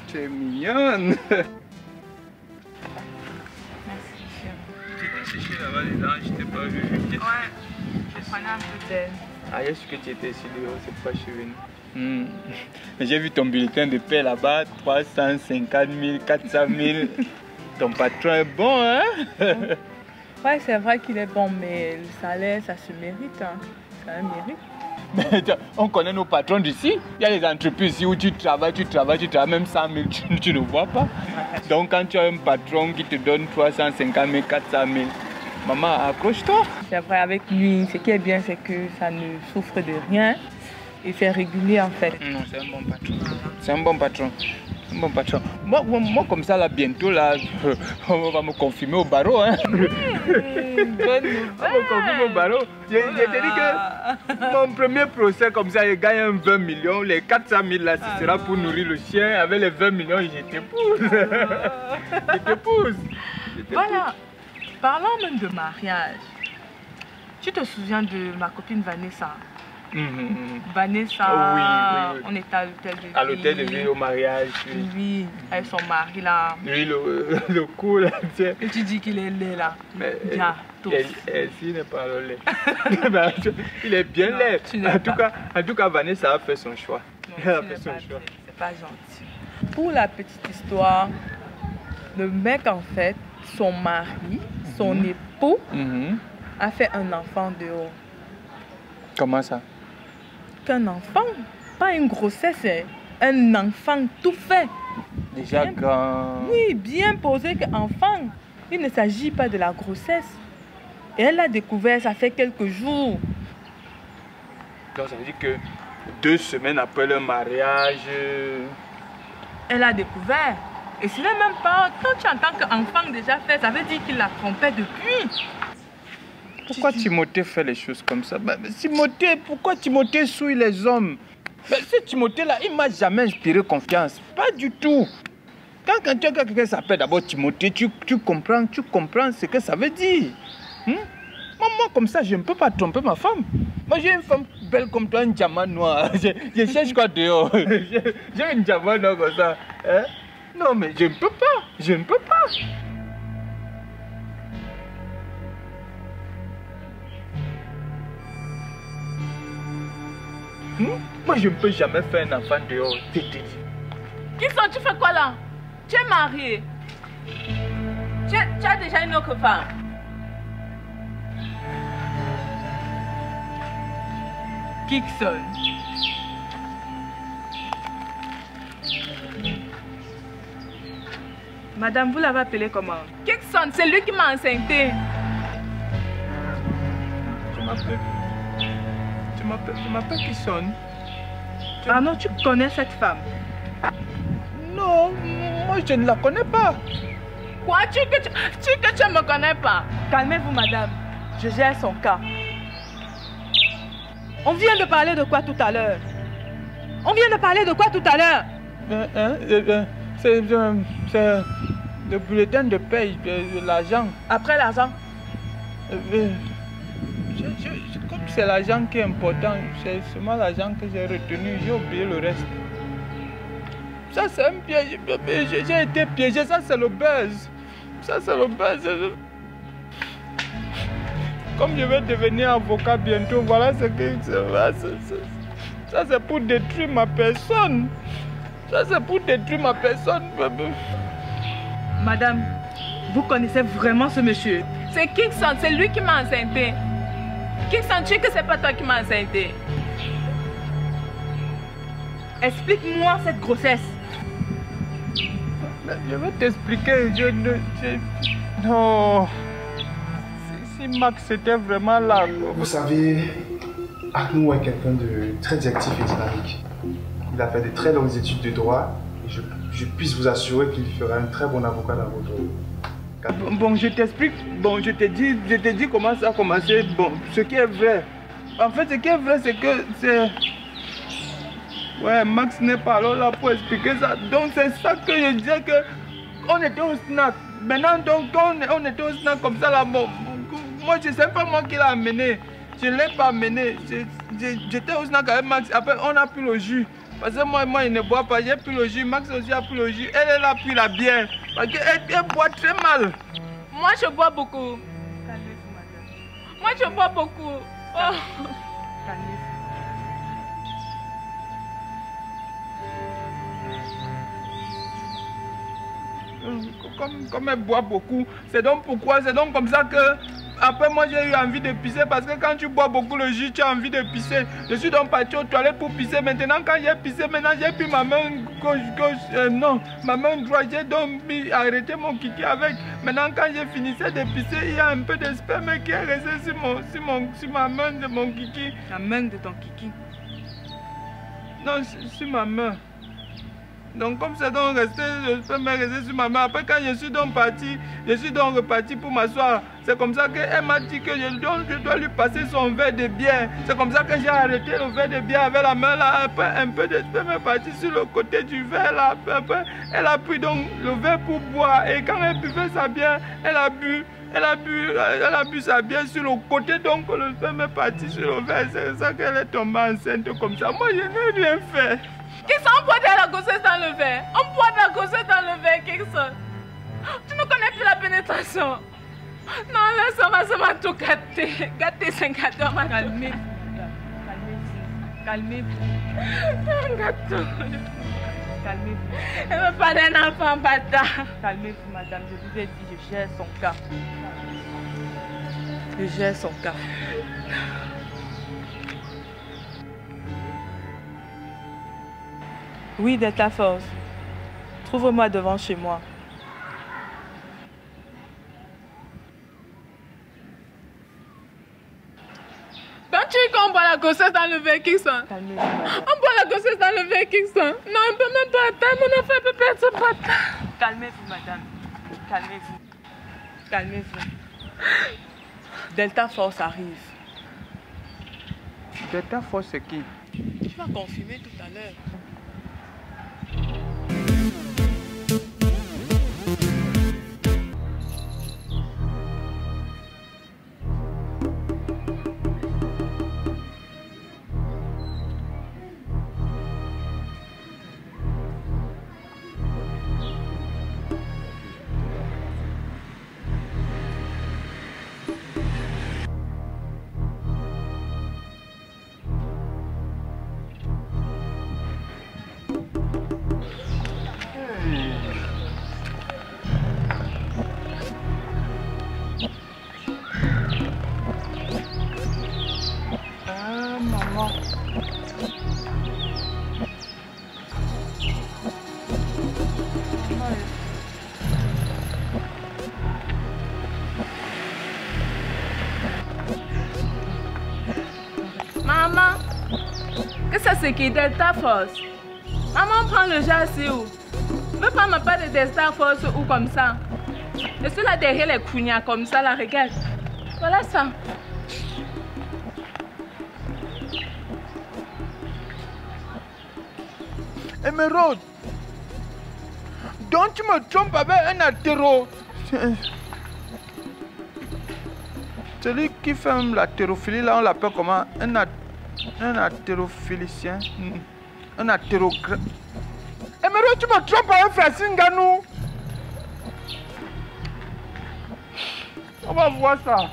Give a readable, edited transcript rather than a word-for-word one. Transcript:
Tu es mignonne. Merci, chérie. Tu étais séché là-bas dedans, je t'ai pas vu. Ouais, je prenais un peu d'aide. Ah, je suis que tu étais ici dehors, c'est pas chez nous. Mais j'ai vu ton bulletin de paie là-bas, 350 000, 400 000. Ton patron est bon, hein? Ouais, c'est vrai qu'il est bon, mais le salaire, ça se mérite. Hein. Ça un mérite. Mais, on connaît nos patrons d'ici. Il y a des entreprises ici où tu travailles, même 100 000, tu ne vois pas. Donc quand tu as un patron qui te donne 350 000, 400 000, maman, accroche-toi. C'est vrai, avec lui, ce qui est bien, c'est que ça ne souffre de rien. Et c'est régulier en fait. Non, c'est un bon patron. C'est un bon patron. Un bon patron. Moi, comme ça, là, bientôt, là, on va me confirmer au barreau. Hein. Bonne nouvelle. On va me confirmer au barreau. Je t'ai dit que mon premier procès, comme ça, je gagne 20 millions. Les 400 000, là, ce sera pour nourrir le chien. Avec les 20 millions, je t'épouse. Je t'épouse. Voilà. Parlons même de mariage. Tu te souviens de ma copine Vanessa? Vanessa, oui. On était à l'hôtel de ville. À l'hôtel de ville, au mariage. Oui, avec son mari là. Oui, le cou là, tiens. Et tu dis qu'il est laid là. Mais Bien, s'il n'est pas laid. Il est bien Non, laid. tu n'es En tout cas, Vanessa a fait son choix. Non, Elle a tu fait n'es son pas choix. laid, c'est pas gentil. Pour la petite histoire, le mec en fait, son mari, son époux, a fait un enfant dehors. Comment ça? Qu'un enfant, pas une grossesse, c'est un enfant tout fait. Déjà Bien, grand. Oui, bien posé qu'enfant. Il ne s'agit pas de la grossesse. Et elle l'a découvert, ça fait quelques jours. Donc ça veut dire que 2 semaines après le mariage. Elle a découvert. Et ce n'est même pas, quand tu entends qu'enfant déjà fait, ça veut dire qu'il la trompait depuis. Pourquoi Timothée fait les choses comme ça? Timothée, pourquoi Timothée souille les hommes? Ce Timothée là, il m'a jamais inspiré confiance. Pas du tout. Quand quelqu'un s'appelle d'abord Timothée, tu comprends ce que ça veut dire. Moi, comme ça, je ne peux pas tromper ma femme. Moi, j'ai une femme belle comme toi, un diamant noir. Je cherche quoi dehors? J'ai un diamant noir comme ça. Hein? Non, mais je ne peux pas. Je ne peux pas. Moi, je ne peux jamais faire un enfant dehors. Je te dis. Kingston, tu fais quoi là? Tu es marié. Tu as déjà une autre femme. Kingston. Madame, vous l'avez appelé comment? Kingston, c'est lui qui m'a enceinté. Tu m'appelles Kisson? Ah non, tu connais cette femme? Non, moi je ne la connais pas. Quoi? Tu ne me connais pas? Calmez-vous, madame. Je gère son cas. On vient de parler de quoi tout à l'heure? C'est le bulletin de paye, de l'argent. Après l'argent? Comme c'est l'argent qui est important, c'est seulement l'argent que j'ai retenu, j'ai oublié le reste. Ça c'est un piège, j'ai été piégé, ça c'est le buzz. Comme je vais devenir avocat bientôt, voilà ce que ça c'est pour détruire ma personne. Madame, vous connaissez vraiment ce monsieur? C'est Kingston, c'est lui qui m'a enceinté. Kingston, tu sais que c'est pas toi qui m'as enceinté. Explique-moi cette grossesse. Je vais t'expliquer, non. Si Max était vraiment là. Vous savez, Arnaud est quelqu'un de très actif et dynamique. Il a fait de très longues études de droit et je puisse vous assurer qu'il fera un très bon avocat dans votre cas. Bon, je t'explique. Bon, je t'ai dit comment ça a commencé. Bon, ce qui est vrai. En fait, ce qui est vrai, c'est que c'est... Ouais, Max n'est pas là pour expliquer ça. Donc, c'est ça que je disais que... On était au snack. Maintenant, donc, on était au snack comme ça là. Bon, moi, je ne sais pas moi qui l'a amené. Je ne l'ai pas amené. J'étais au snack avec Max. Après, on a pris le jus. Parce que moi, il ne boit pas. J'ai pris le jus. Max aussi a pris le jus. Elle a pris la bière. Parce qu'elle boit très mal. Moi, je bois beaucoup. Calmez-vous, madame. Moi, je bois beaucoup. Oh. Calmez-vous. Comme elle boit beaucoup, c'est donc pourquoi, c'est donc comme ça que après moi j'ai eu envie de pisser parce que quand tu bois beaucoup le jus, tu as envie de pisser. Je suis donc parti aux toilettes pour pisser. Maintenant quand j'ai pissé, maintenant j'ai pris ma main gauche, non, ma main droite, j'ai donc arrêté mon kiki avec. Maintenant quand j'ai fini de pisser, il y a un peu de sperme qui est resté sur ma main de mon kiki. La main de ton kiki? Non, sur ma main. Donc comme c'est donc resté, je peux me rester sur ma main. Après quand je suis donc parti, je suis donc reparti pour m'asseoir. C'est comme ça qu'elle m'a dit que je dois lui passer son verre de bière. C'est comme ça que j'ai arrêté le verre de bière avec la main là. Après un peu de sperme est parti sur le côté du verre là. Après elle a pris donc le verre pour boire. Et quand elle buvait sa bière, elle a bu sa bière sur le côté, donc le sperme est parti sur le verre. C'est ça qu'elle est tombée enceinte comme ça. Moi je n'ai rien fait. Kingston, on boit de la grossesse dans le verre. On boit de la grossesse dans le verre, Kingston. Tu ne connais plus la pénétration. Non, laisse-moi, ça m'a tout gâté. Gâté, c'est gâté, on m'a calmé. Calmez-vous. Gâteau. Calmez-vous. Elle ne veut pas d'un enfant bâtard. Calmez-vous, madame. Je vous ai dit, je gère son cas. Je gère son cas. Oui, Delta Force. Trouve-moi devant chez moi. Quand tu dis qu'on boit la grossesse dans le verre, Kingston. Calmez-vous, madame. On boit la grossesse dans le verre, Kingston. Non, on ne peut même pas attendre. Mon enfant peut perdre son bâtard. Calmez-vous, madame. Calmez-vous. Calmez-vous. Delta Force arrive. Delta Force, c'est qui? Tu vas confirmer tout à l'heure. Maman, qu'est-ce que c'est qui Delta Force? Maman prend le jas ici où? Ne veux pas me parler de Delta Force ou comme ça? Je suis là derrière les cougnats comme ça, là, regarde. Voilà ça. Émeraude, donc tu me trompes avec un athéro. Celui qui fait l'athérophilie, là, on l'appelle comment? Un athérophilicien. Un athérogramme. Émeraude, tu me trompes avec Francine Ganou. On va voir ça.